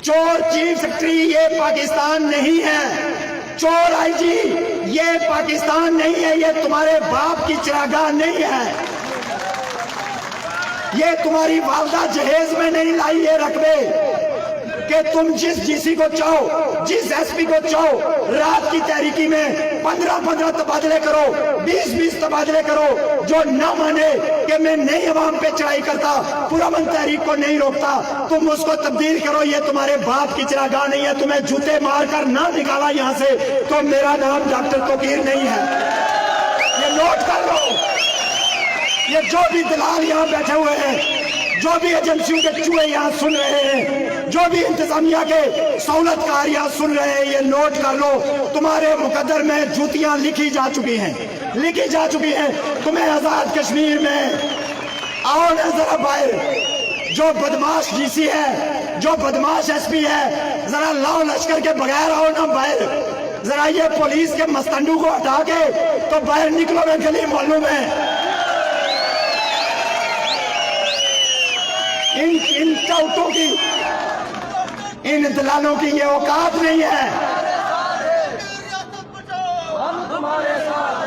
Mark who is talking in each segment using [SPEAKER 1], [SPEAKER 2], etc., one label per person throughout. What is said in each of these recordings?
[SPEAKER 1] चोर chief secretary ये पाकिस्तान नहीं है, चोर आईजी ये पाकिस्तान नहीं है, ये तुम्हारे बाप की चिरागाह नहीं है, ये तुम्हारी वालदा जहेज में नहीं लाई ये रकबे कि तुम जिस डीसी को चाहो, जिस एसपी को चाहो, रात की तहरीकी में 15-15 तबादले करो, 20-20 तबादले करो। जो न माने कि मैं नई अवाम पे चढ़ाई करता, पुरअमन तहरीक को नहीं रोकता, तुम उसको तब्दील करो। ये तुम्हारे बाप की चिरागाह नहीं है। तुम्हें जूते मारकर ना निकाला यहाँ से तो मेरा नाम डॉक्टर तौकीर नहीं है। ये नोट कर लो। ये जो भी दलाल यहाँ बैठे हुए हैं, जो भी एजेंसियों के चूहे यहाँ सुन रहे हैं, जो भी इंतजामिया के सहूलतकार यहाँ सुन रहे हैं, ये नोट कर लो। तुम्हारे मुकद्दर में जूतियां लिखी जा चुकी हैं, लिखी जा चुकी हैं। तुम्हें आजाद कश्मीर में आओ ना जरा बाहर। जो बदमाश डीसी है, जो बदमाश एसपी है, जरा लाओ लश्कर के बगैर आओ ना बाहर। जरा ये पुलिस के मस्तंडू को हटा के तो बाहर निकलो ना गली मोहल्लों में। इन टाउटों की, इन दलालों की ये औकात नहीं है।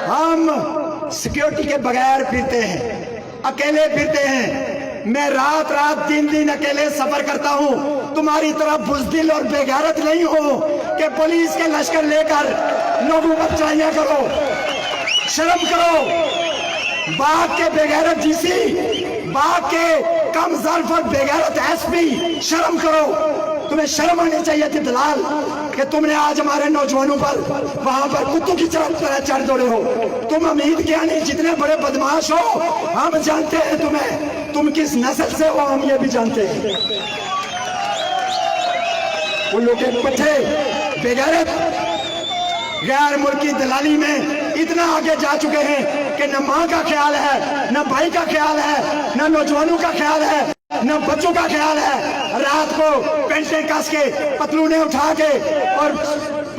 [SPEAKER 1] हम सिक्योरिटी के बगैर फिरते हैं, अकेले फिरते हैं। मैं रात रात दिन अकेले सफर करता हूँ। तुम्हारी तरह बुज़दिल और बेगैरत नहीं हो कि पुलिस के लश्कर लेकर लोगों पर चढ़ाइयां करो। शर्म करो। बाग के बेगैरत डीसी, बाग के कम ज़र्फ और बेगैरत एसपी, शर्म करो। तुम्हें शर्म आनी चाहिए थी दलाल कि तुमने आज हमारे नौजवानों पर वहां पर कुत्तों की तरह चढ़ दौड़े हो। तुम अमीद क्या नहीं, जितने बड़े बदमाश हो हम जानते हैं तुम्हें। तुम किस नस्ल से हो हम ये भी जानते हैं। उन लोग के पट्टे बेगैरत गैर मुल्की दलाली में इतना आगे जा चुके हैं कि न माँ का ख्याल है, न भाई का ख्याल है, न नौजवानों का ख्याल है, न बच्चों का ख्याल है। रात को पेंटें कस के, पतलूने उठा के और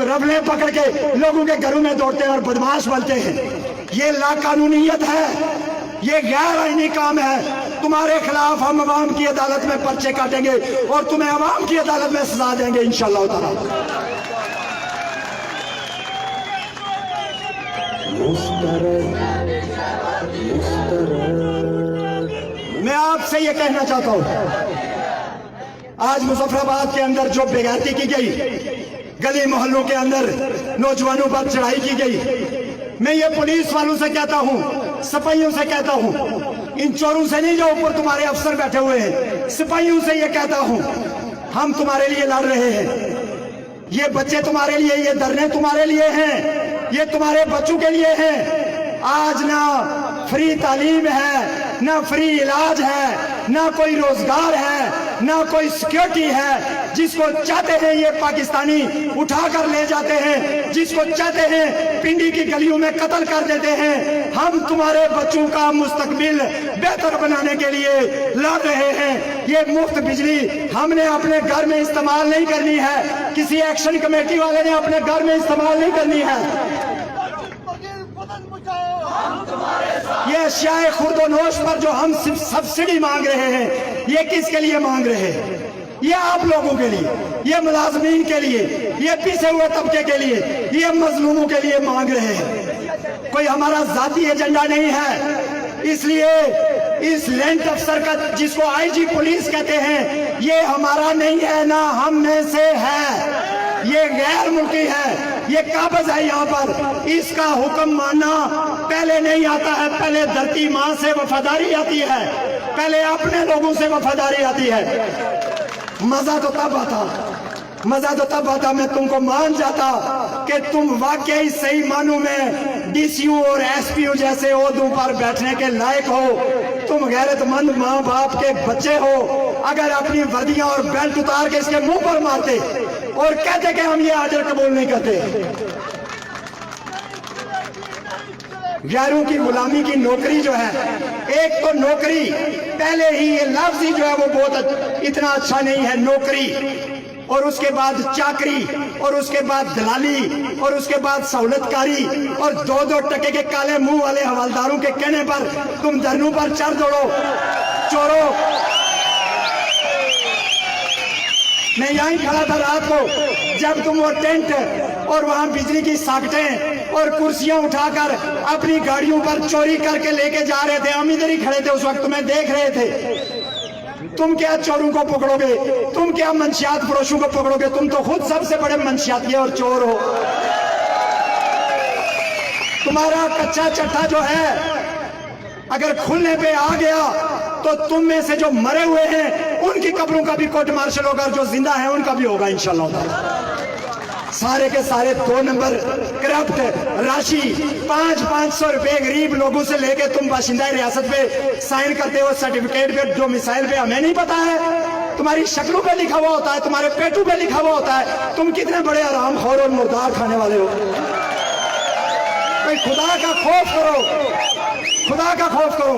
[SPEAKER 1] रबले पकड़ के लोगों के घरों में दौड़ते हैं और बदमाश बनते हैं। ये लाकानूनियत है, ये गैर आईनी काम है। तुम्हारे खिलाफ हम अवाम की अदालत में पर्चे काटेंगे और तुम्हें अवाम की अदालत में सजा देंगे इंशाअल्लाह ताला। मैं आपसे ये कहना चाहता हूं, आज मुजफ्फराबाद के अंदर जो बेगैरती की गई, गली मोहल्लों के अंदर नौजवानों पर चढ़ाई की गई, मैं ये पुलिस वालों से कहता हूं, सिपाहियों से कहता हूं, इन चोरों से नहीं जो ऊपर तुम्हारे अफसर बैठे हुए हैं, सिपाहियों से ये कहता हूं, हम तुम्हारे लिए लड़ रहे हैं। ये बच्चे तुम्हारे लिए, ये धरने तुम्हारे लिए हैं, ये तुम्हारे बच्चों के लिए हैं। आज ना फ्री तालीम है, ना फ्री इलाज है, ना कोई रोजगार है, ना कोई सिक्योरिटी है। जिसको चाहते हैं ये पाकिस्तानी उठाकर ले जाते हैं, जिसको चाहते हैं पिंडी की गलियों में कत्ल कर देते हैं। हम तुम्हारे बच्चों का मुस्तकबिल बेहतर बनाने के लिए लड़ रहे हैं। ये मुफ्त बिजली हमने अपने घर में इस्तेमाल नहीं करनी है, किसी एक्शन कमेटी वाले ने अपने घर में इस्तेमाल नहीं करनी है। ये अशियाए खुर्दोनोश पर जो हम सब्सिडी मांग रहे हैं, ये किसके लिए मांग रहे हैं? ये आप लोगों के लिए, ये मुलाजमीन के लिए, ये पिछे हुए तबके के लिए, ये मजलूमों के लिए मांग रहे हैं। कोई हमारा जाती एजेंडा नहीं है। इसलिए इस लेंट अफसर का, जिसको आईजी पुलिस कहते हैं, ये हमारा नहीं है, ना हम में से है। ये गैर मुल्की है, ये काबज है यहाँ पर। इसका हुक्म मानना पहले नहीं आता है, पहले धरती माँ से वफादारी आती है, पहले अपने लोगों से वफादारी आती है। मजा तो तब आता, मजा तो तब आता मैं तुमको मान जाता कि तुम वाकई सही मानों में डीसीयू और एसपीयू जैसे ओहदों पर बैठने के लायक हो। तुम गैरतमंद माँ बाप के बच्चे हो। अगर अपनी वर्दियां और बेल्ट उतार के इसके मुंह पर मारते और कहते कि हम ये आर्डर कबूल नहीं करते। गैरों की गुलामी की नौकरी जो है, एक तो नौकरी पहले ही ये लफ्ज ही जो है वो बहुत इतना अच्छा नहीं है, नौकरी, और उसके बाद चाकरी, और उसके बाद दलाली, और उसके बाद सहूलतकारी, और 2-2 टके के काले मुंह वाले हवलदारों के कहने पर तुम धरनों पर चढ़ दौड़ो। चोरों, मैं यहीं खड़ा था रात को जब तुम वो टेंट और वहां बिजली की साकटें और कुर्सियां उठाकर अपनी गाड़ियों पर चोरी करके लेके जा रहे थे। हम इधर ही खड़े थे उस वक्त, तुम्हें देख रहे थे। तुम क्या चोरों को पकड़ोगे, तुम क्या मंशियात फरोशों को पकड़ोगे, तुम तो खुद सबसे बड़े मंशियातिया और चोर हो। तुम्हारा कच्चा चट्टा जो है अगर खुलने पे आ गया तो तुम में से जो मरे हुए हैं उनकी कब्रों का भी कोर्ट मार्शल होगा, और जो जिंदा है उनका भी होगा इंशाल्लाह। सारे के सारे 2 नंबर करप्ट राशि 500-500 रुपए गरीब लोगों से लेके तुम बाशिंदा रियासत पे साइन करते हो, सर्टिफिकेट पे, डोमिसाइल पे। हमें नहीं पता है, तुम्हारी शक्लों पे लिखा हुआ होता है, तुम्हारे पेटों पे लिखा हुआ होता है। तुम कितने बड़े आरामखोर और मुर्दार खाने वाले हो। खुदा का खौफ करो, खुदा का खौफ करो।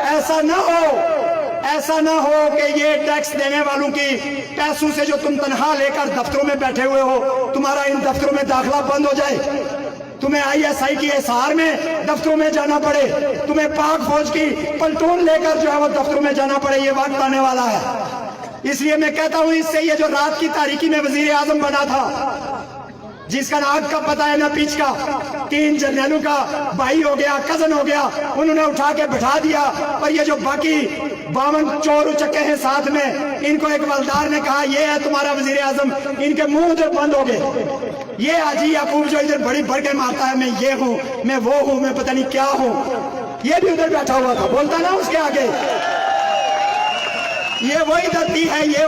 [SPEAKER 1] ऐसा ना हो कि ये टैक्स देने वालों की पैसों से जो तुम तनख्वाह लेकर दफ्तरों में बैठे हुए हो, तुम्हारा इन दफ्तरों में दाखिला बंद हो जाए, तुम्हें ISI की एसआर में दफ्तरों में जाना पड़े, तुम्हें पाक फौज की पलटून लेकर जो है वो दफ्तरों में जाना पड़े। ये वक्त आने वाला है। इसलिए मैं कहता हूं, इससे ये जो रात की तारीकी में वजीर आजम बना था, जिसका ना आग का पता है ना पीछ का, 3 जर्नलों का भाई हो गया, कजन हो गया, उन्होंने उठा के बैठा दिया। और ये जो बाकी 52 चोर उचक्के हैं साथ में, इनको एक हवलदार ने कहा ये है तुम्हारा वजीर आजम, इनके मुंह जो बंद हो गए। ये हाजी याकूब जो इधर बड़ी बढ़ के मारता है, मैं ये हूं, मैं वो हूं, मैं पता नहीं क्या हूं, ये भी उधर बैठा हुआ था, बोलता ना उसके आगे। ये वही धरती है, ये